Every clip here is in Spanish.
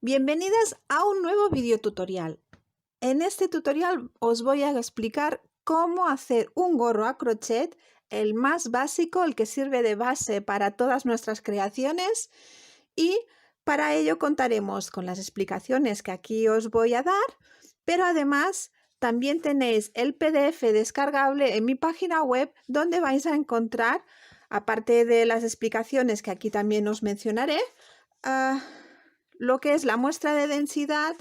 Bienvenidas a un nuevo video tutorial. En este tutorial os voy a explicar cómo hacer un gorro a crochet, el más básico, el que sirve de base para todas nuestras creaciones, y para ello contaremos con las explicaciones que aquí os voy a dar, pero además también tenéis el PDF descargable en mi página web donde vais a encontrar, aparte de las explicaciones que aquí también os mencionaré, lo que es la muestra de densidad,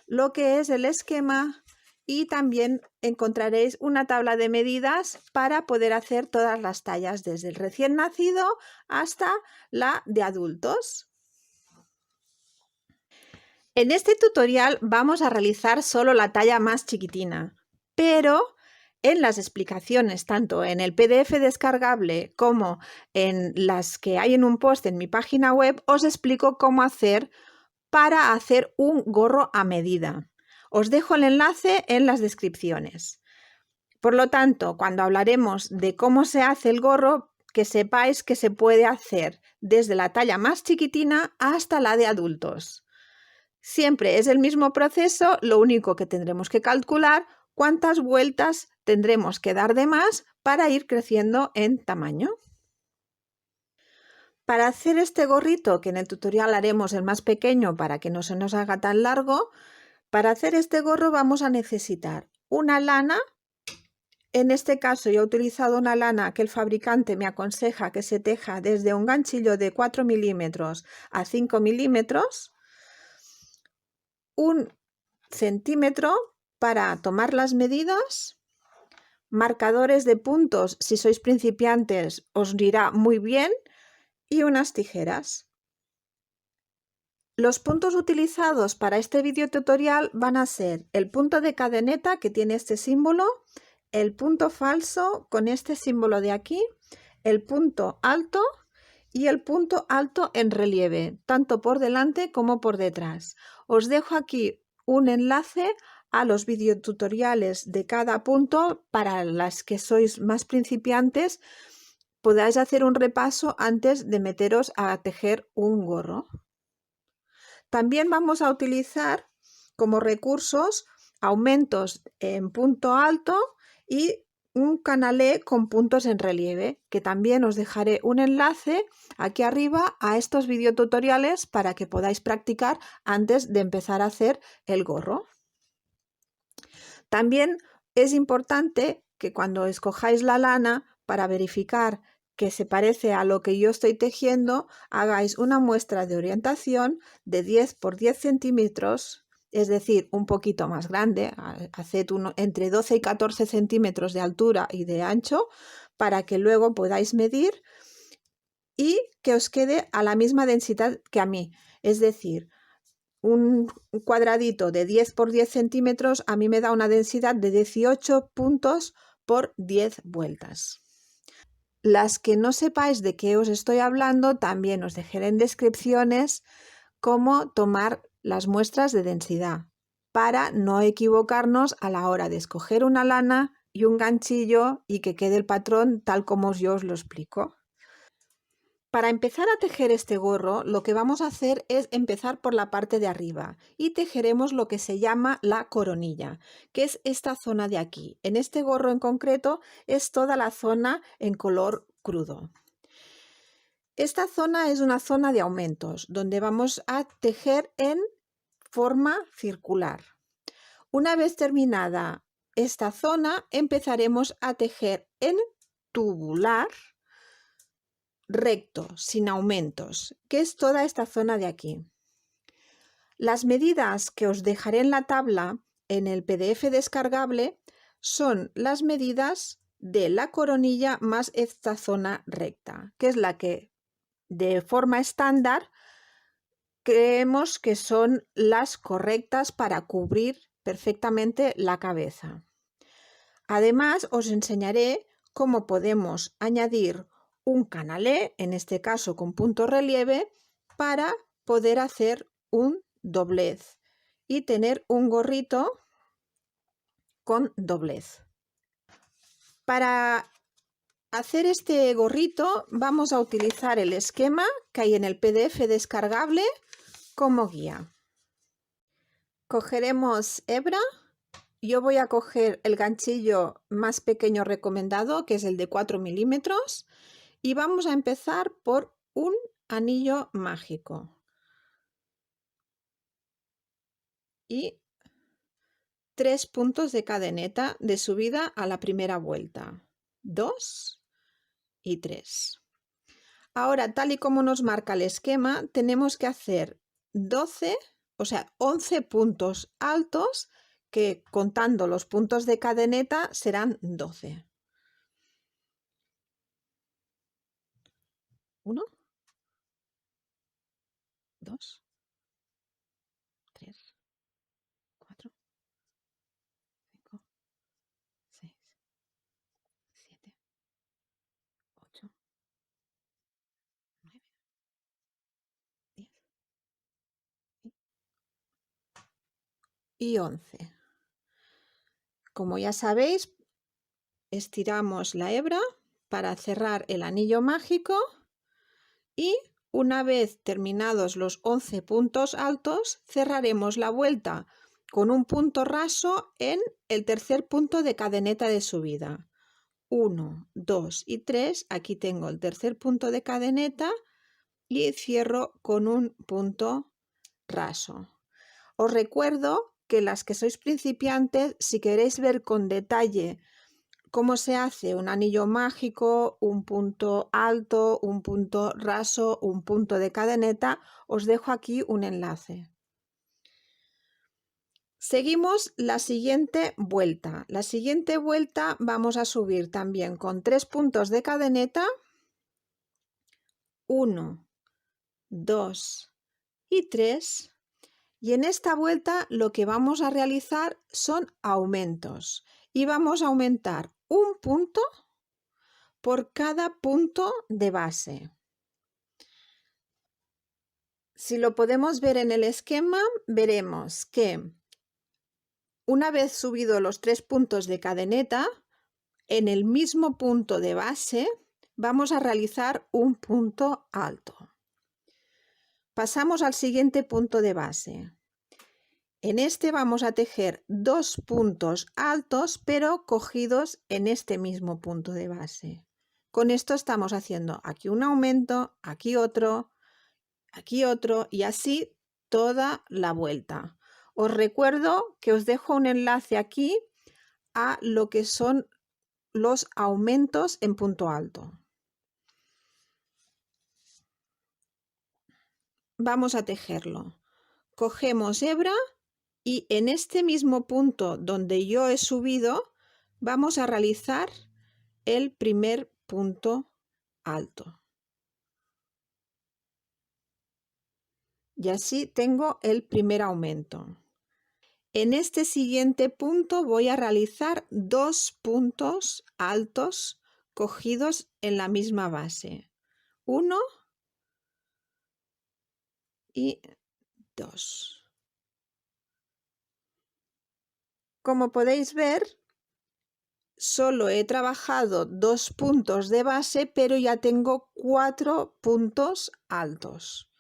lo que es el esquema y también encontraréis una tabla de medidas para poder hacer todas las tallas desde el recién nacido hasta la de adultos. En este tutorial vamos a realizar solo la talla más chiquitina, pero en las explicaciones, tanto en el PDF descargable como en las que hay en un post en mi página web, os explico cómo hacer para hacer un gorro a medida. Os dejo el enlace en las descripciones. Por lo tanto, cuando hablaremos de cómo se hace el gorro, que sepáis que se puede hacer desde la talla más chiquitina hasta la de adultos. Siempre es el mismo proceso, lo único que tendremos que calcular cuántas vueltas tendremos que dar de más para ir creciendo en tamaño. Para hacer este gorrito, que en el tutorial haremos el más pequeño para que no se nos haga tan largo, para hacer este gorro vamos a necesitar una lana. En este caso yo he utilizado una lana que el fabricante me aconseja que se teja desde un ganchillo de 4 milímetros a 5 milímetros, 1 centímetro para tomar las medidas, marcadores de puntos si sois principiantes os irá muy bien, y unas tijeras. Los puntos utilizados para este video tutorial van a ser el punto de cadeneta, que tiene este símbolo, el punto falso con este símbolo de aquí, el punto alto y el punto alto en relieve, tanto por delante como por detrás. Os dejo aquí un enlace a los videotutoriales de cada punto para las que sois más principiantes, podáis hacer un repaso antes de meteros a tejer un gorro. También vamos a utilizar como recursos aumentos en punto alto y un canalé con puntos en relieve, que también os dejaré un enlace aquí arriba a estos videotutoriales para que podáis practicar antes de empezar a hacer el gorro. También es importante que cuando escojáis la lana, para verificar que se parece a lo que yo estoy tejiendo, hagáis una muestra de orientación de 10 por 10 centímetros, es decir, un poquito más grande, haced entre 12 y 14 centímetros de altura y de ancho, para que luego podáis medir y que os quede a la misma densidad que a mí, es decir, un cuadradito de 10 por 10 centímetros a mí me da una densidad de 18 puntos por 10 vueltas. Las que no sepáis de qué os estoy hablando, también os dejaré en descripciones cómo tomar las muestras de densidad para no equivocarnos a la hora de escoger una lana y un ganchillo y que quede el patrón tal como yo os lo explico. Para empezar a tejer este gorro, lo que vamos a hacer es empezar por la parte de arriba y tejeremos lo que se llama la coronilla, que es esta zona de aquí. En este gorro en concreto es toda la zona en color crudo. Esta zona es una zona de aumentos, donde vamos a tejer en forma circular. Una vez terminada esta zona, empezaremos a tejer en tubular recto, sin aumentos, que es toda esta zona de aquí. Las medidas que os dejaré en la tabla en el PDF descargable son las medidas de la coronilla más esta zona recta, que es la que de forma estándar creemos que son las correctas para cubrir perfectamente la cabeza. Además, os enseñaré cómo podemos añadir un canalé, en este caso con punto relieve, para poder hacer un doblez y tener un gorrito con doblez. Para hacer este gorrito vamos a utilizar el esquema que hay en el PDF descargable como guía. Cogeremos hebra. Yo voy a coger el ganchillo más pequeño recomendado, que es el de 4 milímetros, y vamos a empezar por un anillo mágico. Y 3 puntos de cadeneta de subida a la primera vuelta. 2 y 3. Ahora, tal y como nos marca el esquema, tenemos que hacer 12, o sea, 11 puntos altos que, contando los puntos de cadeneta, serán 12. 1, 2, 3, 4, 5, 6, 7, 8, 9, 10 y 11. Como ya sabéis, estiramos la hebra para cerrar el anillo mágico y una vez terminados los 11 puntos altos, cerraremos la vuelta con un punto raso en el tercer punto de cadeneta de subida. 1, 2 y 3, aquí tengo el tercer punto de cadeneta y cierro con un punto raso. Os recuerdo que las que sois principiantes, si queréis ver con detalle cómo se hace un anillo mágico, un punto alto, un punto raso, un punto de cadeneta, os dejo aquí un enlace. Seguimos la siguiente vuelta. La siguiente vuelta vamos a subir también con 3 puntos de cadeneta. 1, 2 y 3. Y en esta vuelta lo que vamos a realizar son aumentos. Y vamos a aumentar un punto por cada punto de base. Si lo podemos ver en el esquema, veremos que una vez subido los 3 puntos de cadeneta, en el mismo punto de base vamos a realizar un punto alto. Pasamos al siguiente punto de base. En este vamos a tejer 2 puntos altos, pero cogidos en este mismo punto de base. Con esto estamos haciendo aquí un aumento, aquí otro y así toda la vuelta. Os recuerdo que os dejo un enlace aquí a lo que son los aumentos en punto alto. Vamos a tejerlo. Cogemos hebra y en este mismo punto donde yo he subido vamos a realizar el primer punto alto. Y así tengo el primer aumento. En este siguiente punto voy a realizar 2 puntos altos cogidos en la misma base. 1 y 2. Como podéis ver, solo he trabajado 2 puntos de base, pero ya tengo 4 puntos altos.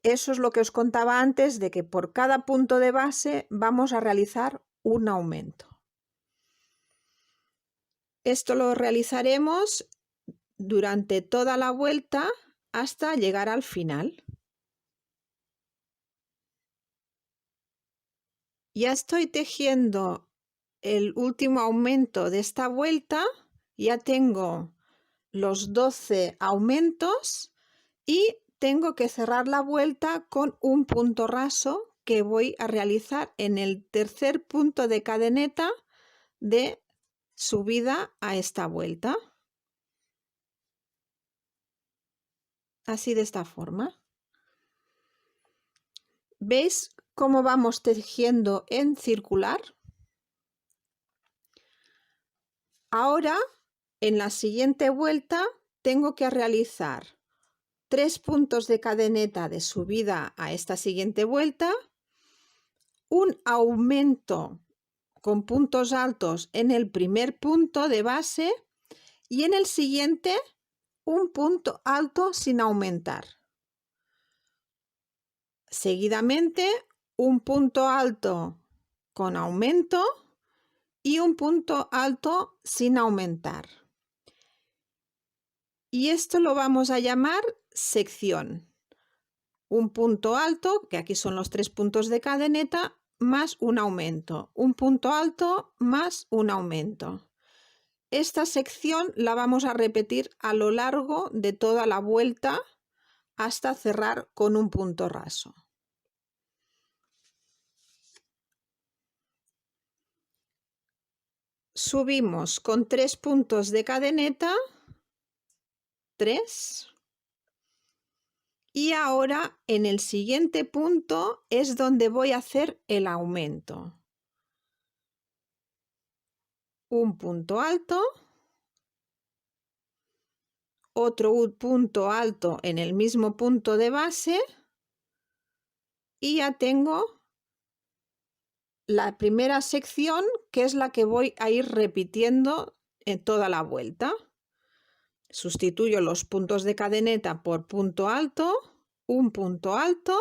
Eso es lo que os contaba antes, de que por cada punto de base vamos a realizar un aumento. Esto lo realizaremos durante toda la vuelta hasta llegar al final. Ya estoy tejiendo el último aumento de esta vuelta, ya tengo los 12 aumentos y tengo que cerrar la vuelta con un punto raso que voy a realizar en el tercer punto de cadeneta de subida a esta vuelta. Así de esta forma. ¿Veis cómo vamos tejiendo en circular? Ahora, en la siguiente vuelta, tengo que realizar 3 puntos de cadeneta de subida a esta siguiente vuelta, un aumento con puntos altos en el primer punto de base y en el siguiente un punto alto sin aumentar. Seguidamente, un punto alto con aumento y un punto alto sin aumentar. Y esto lo vamos a llamar sección. Un punto alto, que aquí son los 3 puntos de cadeneta, más un aumento. Un punto alto más un aumento. Esta sección la vamos a repetir a lo largo de toda la vuelta hasta cerrar con un punto raso. Subimos con 3 puntos de cadeneta, 3. Y ahora en el siguiente punto es donde voy a hacer el aumento. Un punto alto, otro punto alto en el mismo punto de base y ya tengo la primera sección, que es la que voy a ir repitiendo en toda la vuelta. Sustituyo los puntos de cadeneta por punto alto, un punto alto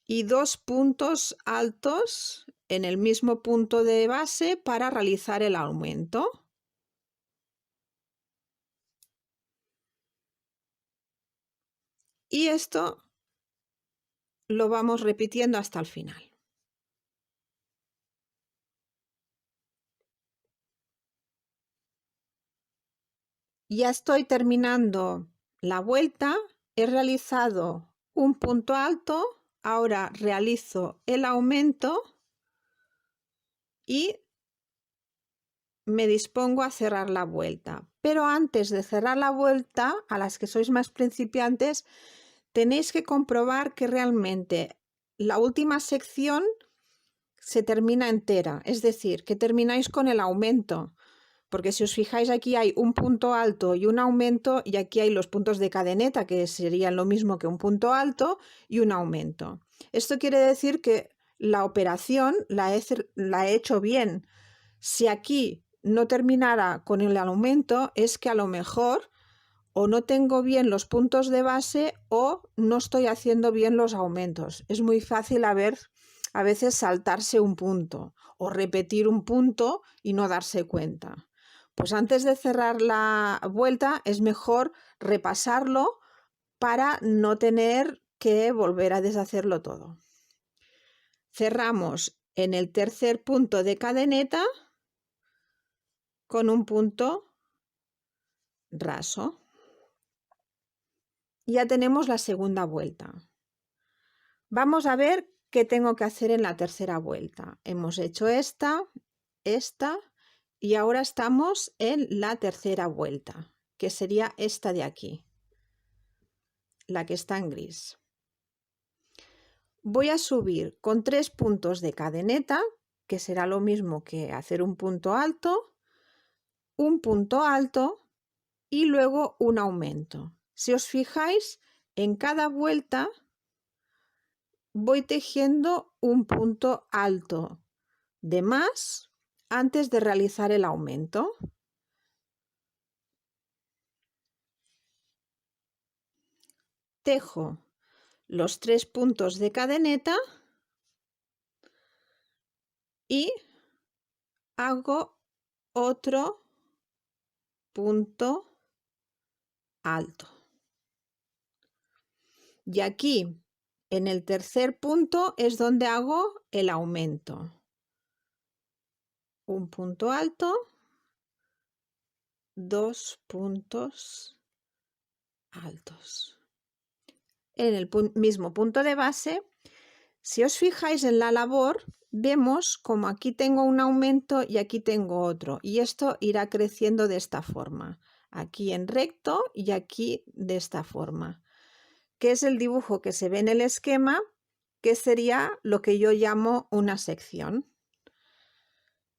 y 2 puntos altos en el mismo punto de base para realizar el aumento. Y esto lo vamos repitiendo hasta el final. Ya estoy terminando la vuelta, he realizado un punto alto, ahora realizo el aumento y me dispongo a cerrar la vuelta. Pero antes de cerrar la vuelta, a las que sois más principiantes, tenéis que comprobar que realmente la última sección se termina entera, es decir, que termináis con el aumento. Porque si os fijáis, aquí hay un punto alto y un aumento, y aquí hay los puntos de cadeneta, que serían lo mismo que un punto alto y un aumento. Esto quiere decir que la operación la he hecho bien. Si aquí no terminara con el aumento, es que a lo mejor o no tengo bien los puntos de base o no estoy haciendo bien los aumentos. Es muy fácil a veces saltarse un punto o repetir un punto y no darse cuenta. Pues antes de cerrar la vuelta es mejor repasarlo para no tener que volver a deshacerlo todo. Cerramos en el tercer punto de cadeneta con un punto raso. Ya tenemos la segunda vuelta. Vamos a ver qué tengo que hacer en la tercera vuelta. Hemos hecho esta y ahora estamos en la tercera vuelta, que sería esta de aquí, la que está en gris. Voy a subir con 3 puntos de cadeneta, que será lo mismo que hacer un punto alto y luego un aumento. Si os fijáis, en cada vuelta voy tejiendo un punto alto de más antes de realizar el aumento. Tejo los 3 puntos de cadeneta y hago otro punto alto. Y aquí, en el tercer punto, es donde hago el aumento. Un punto alto, 2 puntos altos. En el mismo punto de base, si os fijáis en la labor, vemos como aquí tengo un aumento y aquí tengo otro. Y esto irá creciendo de esta forma. Aquí en recto y aquí de esta forma. Que es el dibujo que se ve en el esquema, que sería lo que yo llamo una sección.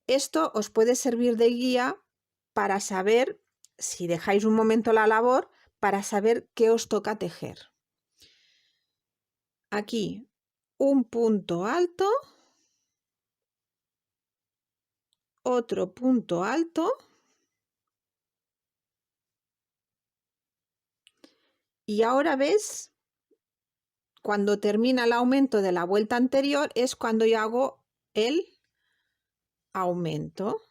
Esto os puede servir de guía para saber, si dejáis un momento la labor, para saber qué os toca tejer. Aquí un punto alto, otro punto alto y ahora ves cuando termina el aumento de la vuelta anterior es cuando yo hago el aumento.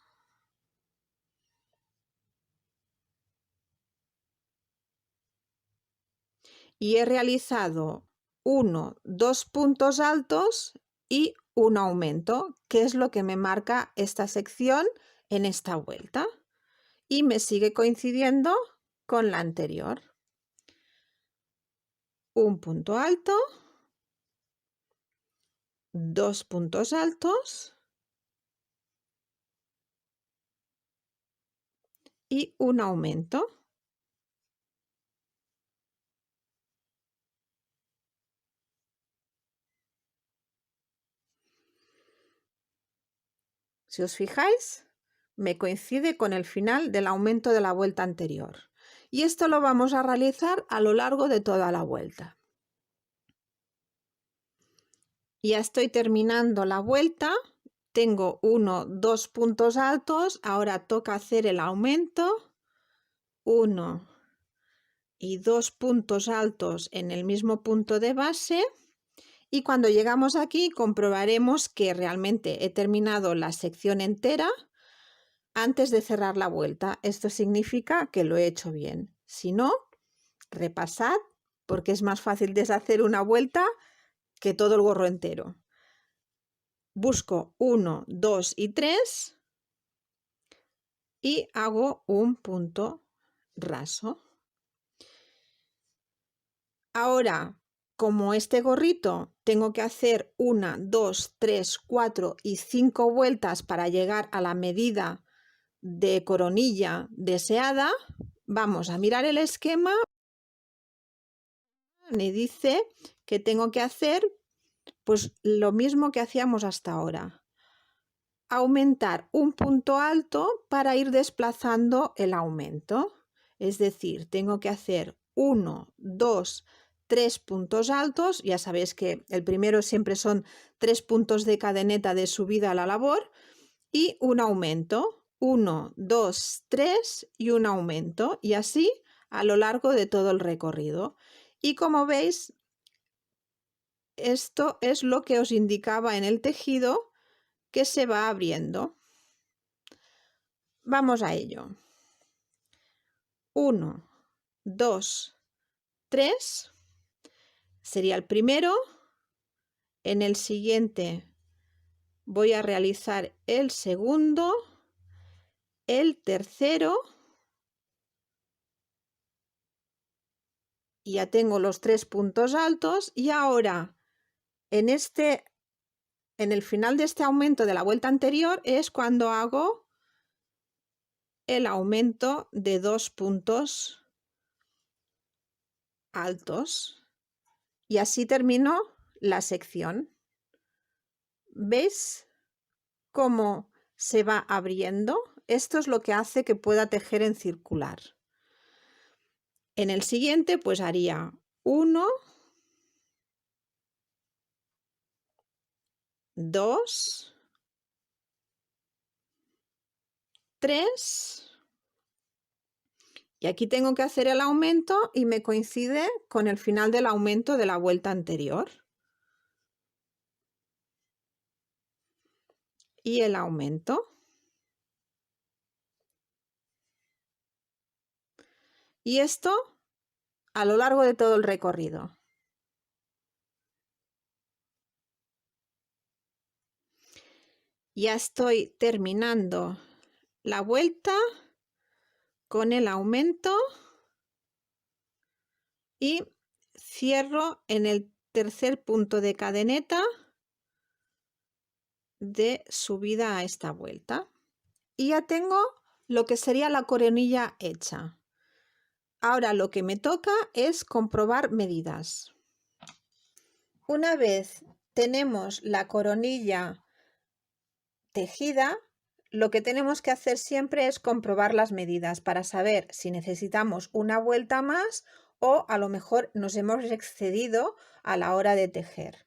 Y he realizado 2 puntos altos y un aumento, que es lo que me marca esta sección en esta vuelta. Y me sigue coincidiendo con la anterior. Un punto alto, 2 puntos altos y un aumento. Si os fijáis, me coincide con el final del aumento de la vuelta anterior. Y esto lo vamos a realizar a lo largo de toda la vuelta. Ya estoy terminando la vuelta. Tengo 2 puntos altos. Ahora toca hacer el aumento. 1 y 2 puntos altos en el mismo punto de base. Y cuando llegamos aquí comprobaremos que realmente he terminado la sección entera antes de cerrar la vuelta. Esto significa que lo he hecho bien. Si no, repasad, porque es más fácil deshacer una vuelta que todo el gorro entero. Busco 1, 2 y 3 y hago un punto raso. Ahora, como este gorrito tengo que hacer 1, 2, 3, 4 y 5 vueltas para llegar a la medida de coronilla deseada, vamos a mirar el esquema. Me dice que tengo que hacer pues lo mismo que hacíamos hasta ahora. Aumentar un punto alto para ir desplazando el aumento. Es decir, tengo que hacer 1, 2, 3 puntos altos. Ya sabéis que el primero siempre son 3 puntos de cadeneta de subida a la labor y un aumento. 1, 2, 3 y un aumento. Y así a lo largo de todo el recorrido. Y como veis, esto es lo que os indicaba en el tejido que se va abriendo. Vamos a ello. 1, 2, 3 sería el primero. En el siguiente voy a realizar el segundo, el tercero. Ya tengo los 3 puntos altos y ahora en el final de este aumento de la vuelta anterior es cuando hago el aumento de 2 puntos altos y así termino la sección. ¿Veis cómo se va abriendo? Esto es lo que hace que pueda tejer en circular. En el siguiente pues haría 1, 2, 3 y aquí tengo que hacer el aumento y me coincide con el final del aumento de la vuelta anterior. Y el aumento. Y esto a lo largo de todo el recorrido. Ya estoy terminando la vuelta con el aumento y cierro en el tercer punto de cadeneta de subida a esta vuelta. Y ya tengo lo que sería la coronilla hecha. Ahora lo que me toca es comprobar medidas. Una vez tenemos la coronilla tejida, lo que tenemos que hacer siempre es comprobar las medidas para saber si necesitamos una vuelta más o a lo mejor nos hemos excedido a la hora de tejer.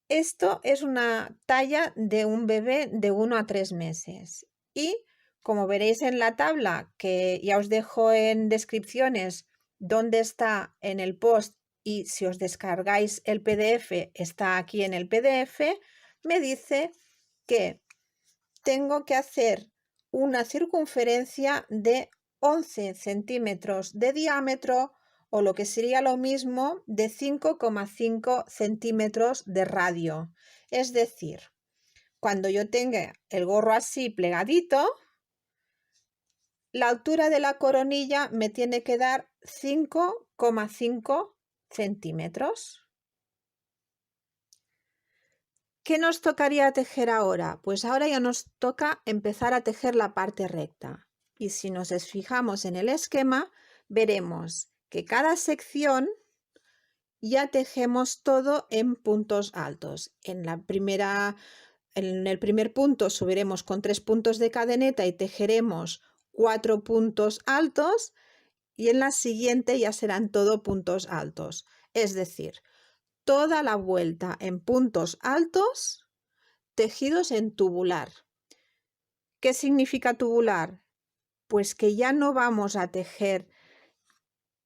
Esto es una talla de un bebé de 1 a 3 meses y como veréis en la tabla, que ya os dejo en descripciones dónde está en el post y si os descargáis el PDF, está aquí en el PDF, me dice que tengo que hacer una circunferencia de 11 centímetros de diámetro, o lo que sería lo mismo, de 5,5 centímetros de radio. Es decir, cuando yo tenga el gorro así plegadito, la altura de la coronilla me tiene que dar 5,5 centímetros. ¿Qué nos tocaría tejer ahora? Pues ahora ya nos toca empezar a tejer la parte recta. Y si nos fijamos en el esquema, veremos que cada sección ya tejemos todo en puntos altos. En el primer punto subiremos con 3 puntos de cadeneta y tejeremos 4 puntos altos, y en la siguiente ya serán todo puntos altos. Es decir, toda la vuelta en puntos altos tejidos en tubular. ¿Qué significa tubular? Pues que ya no vamos a tejer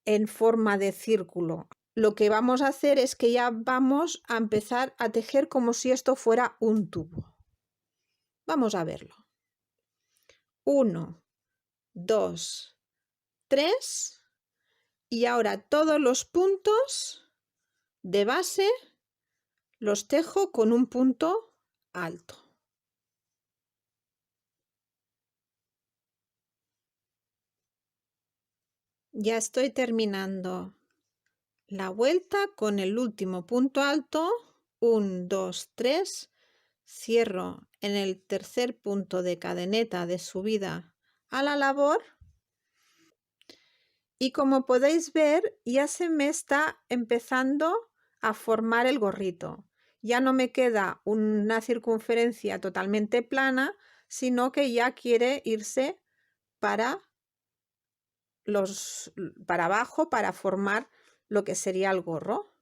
en forma de círculo. Lo que vamos a hacer es que ya vamos a empezar a tejer como si esto fuera un tubo. Vamos a verlo. 1, 2, 3, y ahora todos los puntos de base los tejo con un punto alto. Ya estoy terminando la vuelta con el último punto alto. 1, 2, 3. Cierro en el tercer punto de cadeneta de subida a la labor. Y como podéis ver, ya se me está empezando a formar el gorrito. Ya no me queda una circunferencia totalmente plana, sino que ya quiere irse para abajo para formar lo que sería el gorro.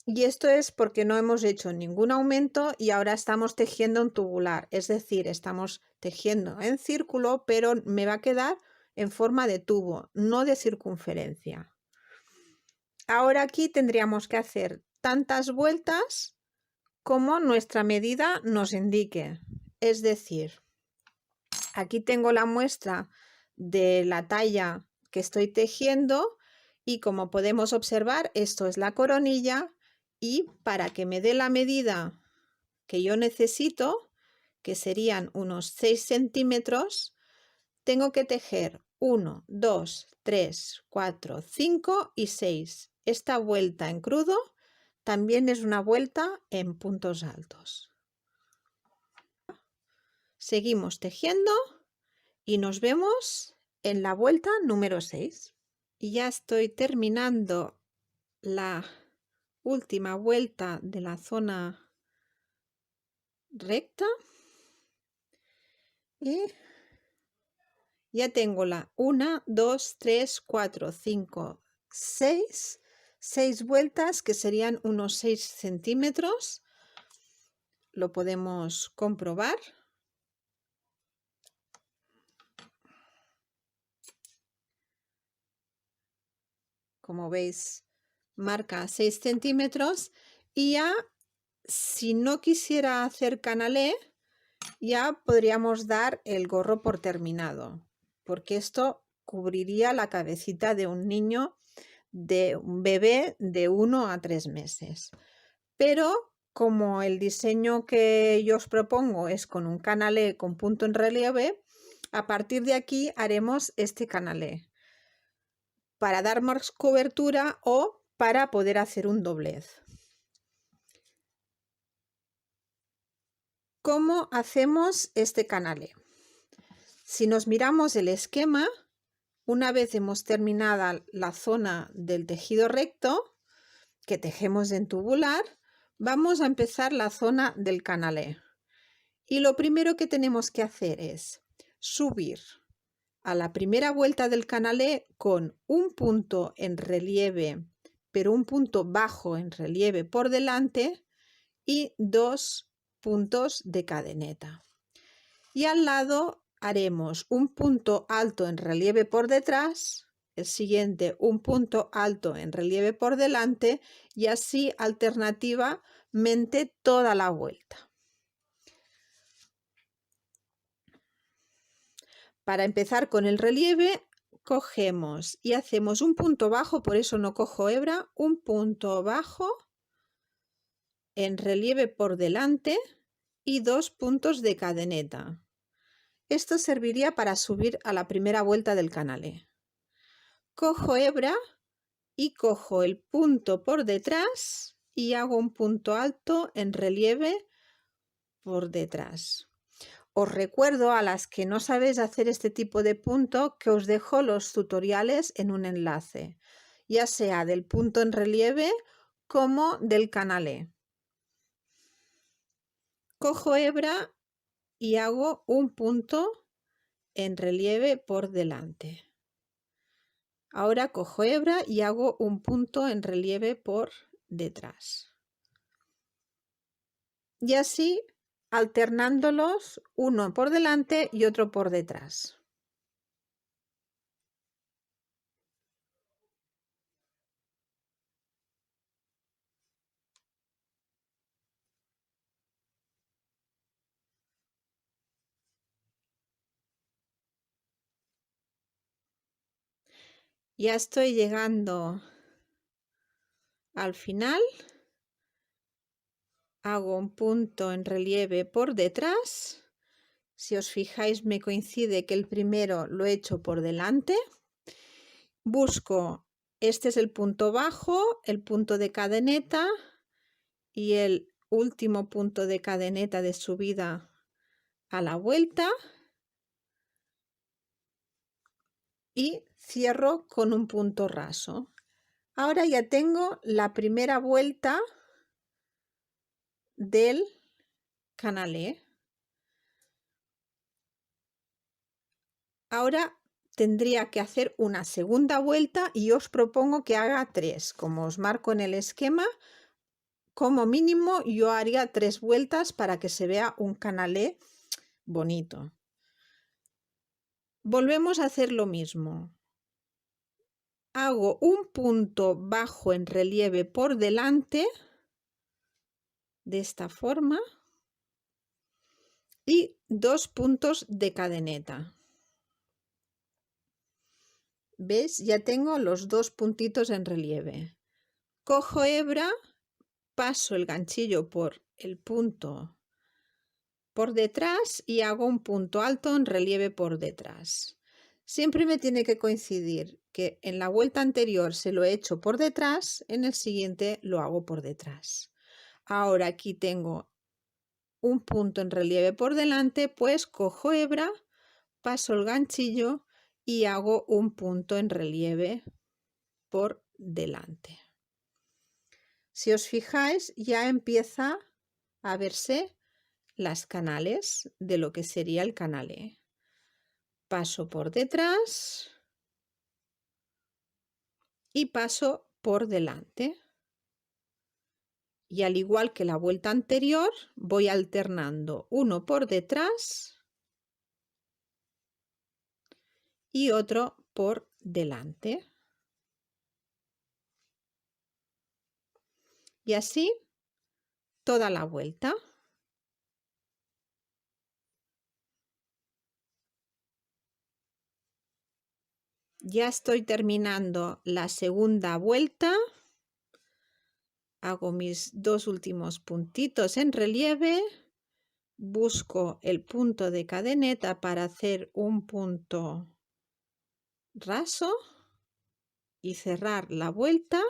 Y esto es porque no hemos hecho ningún aumento y ahora estamos tejiendo en tubular, es decir, estamos tejiendo en círculo, pero me va a quedar en forma de tubo, no de circunferencia. Ahora aquí tendríamos que hacer tantas vueltas como nuestra medida nos indique. Es decir, aquí tengo la muestra de la talla que estoy tejiendo y como podemos observar, esto es la coronilla, y para que me dé la medida que yo necesito, que serían unos 6 centímetros, tengo que tejer 1, 2, 3, 4, 5 y 6. Esta vuelta en crudo también es una vuelta en puntos altos. Seguimos tejiendo y nos vemos en la vuelta número 6. Y ya estoy terminando la última vuelta de la zona recta y ya tengo la 1, 2, 3, 4, 5, 6, 6 vueltas, que serían unos 6 centímetros. Lo podemos comprobar. Como veis, marca 6 centímetros, y ya, si no quisiera hacer canalé, ya podríamos dar el gorro por terminado, porque esto cubriría la cabecita de un niño, de un bebé de 1 a 3 meses. Pero como el diseño que yo os propongo es con un canalé con punto en relieve, a partir de aquí haremos este canalé para dar más cobertura o para poder hacer un doblez. ¿Cómo hacemos este canalé? Si nos miramos el esquema, una vez hemos terminado la zona del tejido recto, que tejemos en tubular, vamos a empezar la zona del canalé. Y lo primero que tenemos que hacer es subir a la primera vuelta del canalé con un punto en relieve, pero un punto bajo en relieve por delante, y 2 puntos de cadeneta. Y al lado haremos un punto alto en relieve por detrás el siguiente un punto alto en relieve por delante y así alternativamente toda la vuelta. Para empezar con el relieve, cogemos y hacemos un punto bajo, por eso no cojo hebra, un punto bajo en relieve por delante y 2 puntos de cadeneta. Esto serviría para subir a la primera vuelta del canalé. Cojo hebra y cojo el punto por detrás y hago un punto alto en relieve por detrás. Os recuerdo a las que no sabéis hacer este tipo de punto que os dejo los tutoriales en un enlace, ya sea del punto en relieve como del canalé. Cojo hebra y hago un punto en relieve por delante. Ahora cojo hebra y hago un punto en relieve por detrás. Y así alternándolos, uno por delante y otro por detrás. Ya estoy llegando al final. Hago un punto en relieve por detrás. Si os fijáis, me coincide que el primero lo he hecho por delante. Busco, este es el punto bajo, el punto de cadeneta y el último punto de cadeneta de subida a la vuelta. Y cierro con un punto raso. Ahora ya tengo la primera vuelta del canalé. Ahora tendría que hacer una segunda vuelta y os propongo que haga 3. Como os marco en el esquema, como mínimo yo haría 3 vueltas para que se vea un canalé bonito. Volvemos a hacer lo mismo. Hago un punto bajo en relieve por delante, de esta forma, y 2 puntos de cadeneta. ¿Ves? Ya tengo los 2 puntitos en relieve. Cojo hebra, paso el ganchillo por el punto por detrás y hago un punto alto en relieve por detrás. Siempre me tiene que coincidir que en la vuelta anterior se lo he hecho por detrás, en el siguiente lo hago por detrás. Ahora aquí tengo un punto en relieve por delante, pues cojo hebra, paso el ganchillo y hago un punto en relieve por delante. Si os fijáis, ya empieza a verse las canales de lo que sería el canalé. Paso por detrás y paso por delante. Y al igual que la vuelta anterior, voy alternando uno por detrás y otro por delante. Y así toda la vuelta. Ya estoy terminando la segunda vuelta. Hago mis 2 últimos puntitos en relieve. Busco el punto de cadeneta para hacer un punto raso y cerrar la vuelta.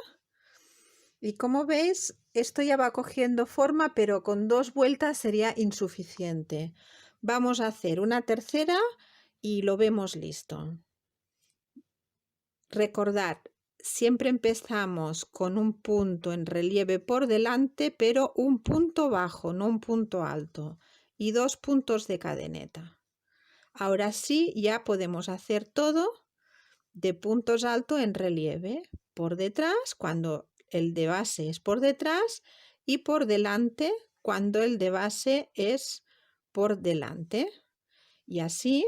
Y como veis, esto ya va cogiendo forma, pero con 2 vueltas sería insuficiente. Vamos a hacer una tercera y lo vemos listo. Recordad, siempre empezamos con un punto en relieve por delante, pero un punto bajo, no un punto alto, y 2 puntos de cadeneta. Ahora sí, ya podemos hacer todo de puntos altos en relieve, por detrás cuando el de base es por detrás y por delante cuando el de base es por delante. Y así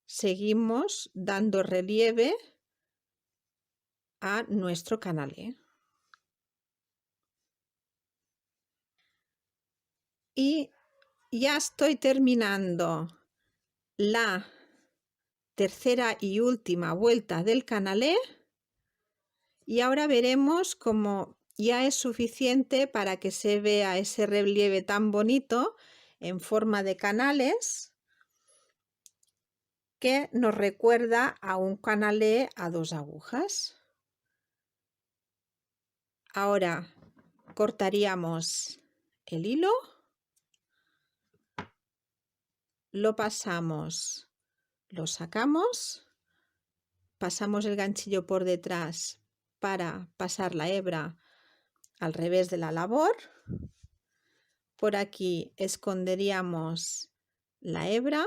seguimos dando relieve a nuestro canalé. Y ya estoy terminando la tercera y última vuelta del canalé y ahora veremos cómo ya es suficiente para que se vea ese relieve tan bonito en forma de canales que nos recuerda a un canalé a 2 agujas. Ahora cortaríamos el hilo, lo pasamos, lo sacamos, pasamos el ganchillo por detrás para pasar la hebra al revés de la labor. Por aquí esconderíamos la hebra.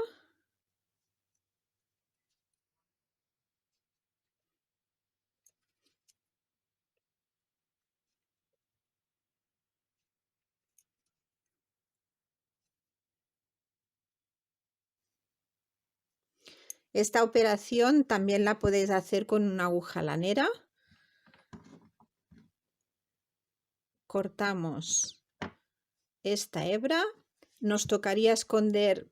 Esta operación también la podéis hacer con una aguja lanera. Cortamos esta hebra, nos tocaría esconder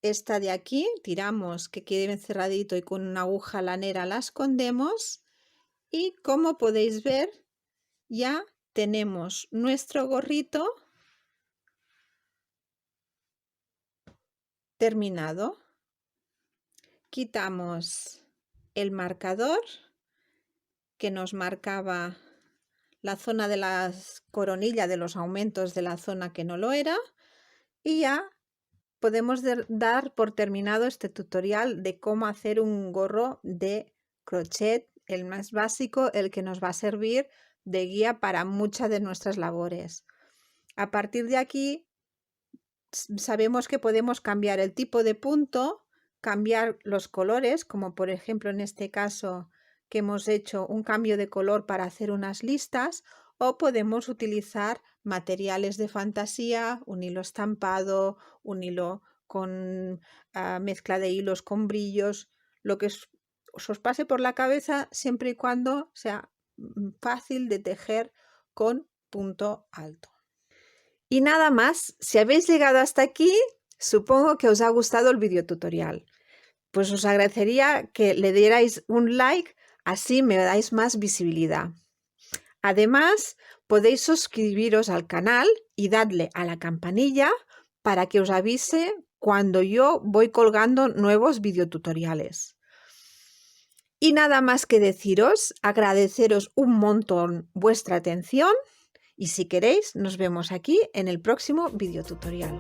esta de aquí, tiramos que quede bien cerradito y con una aguja lanera la escondemos y como podéis ver ya tenemos nuestro gorrito terminado. Quitamos el marcador que nos marcaba la zona de la coronilla de los aumentos de la zona que no lo era y ya podemos dar por terminado este tutorial de cómo hacer un gorro de crochet, el más básico, el que nos va a servir de guía para muchas de nuestras labores. A partir de aquí sabemos que podemos cambiar el tipo de punto, cambiar los colores, como por ejemplo en este caso que hemos hecho un cambio de color para hacer unas listas, o podemos utilizar materiales de fantasía, un hilo estampado, un hilo con mezcla de hilos con brillos, lo que os pase por la cabeza siempre y cuando sea fácil de tejer con punto alto. Y nada más, si habéis llegado hasta aquí, supongo que os ha gustado el video tutorial. Pues os agradecería que le dierais un like, así me dais más visibilidad. Además, podéis suscribiros al canal y darle a la campanilla para que os avise cuando yo voy colgando nuevos videotutoriales. Y nada más que deciros, agradeceros un montón vuestra atención y si queréis nos vemos aquí en el próximo videotutorial.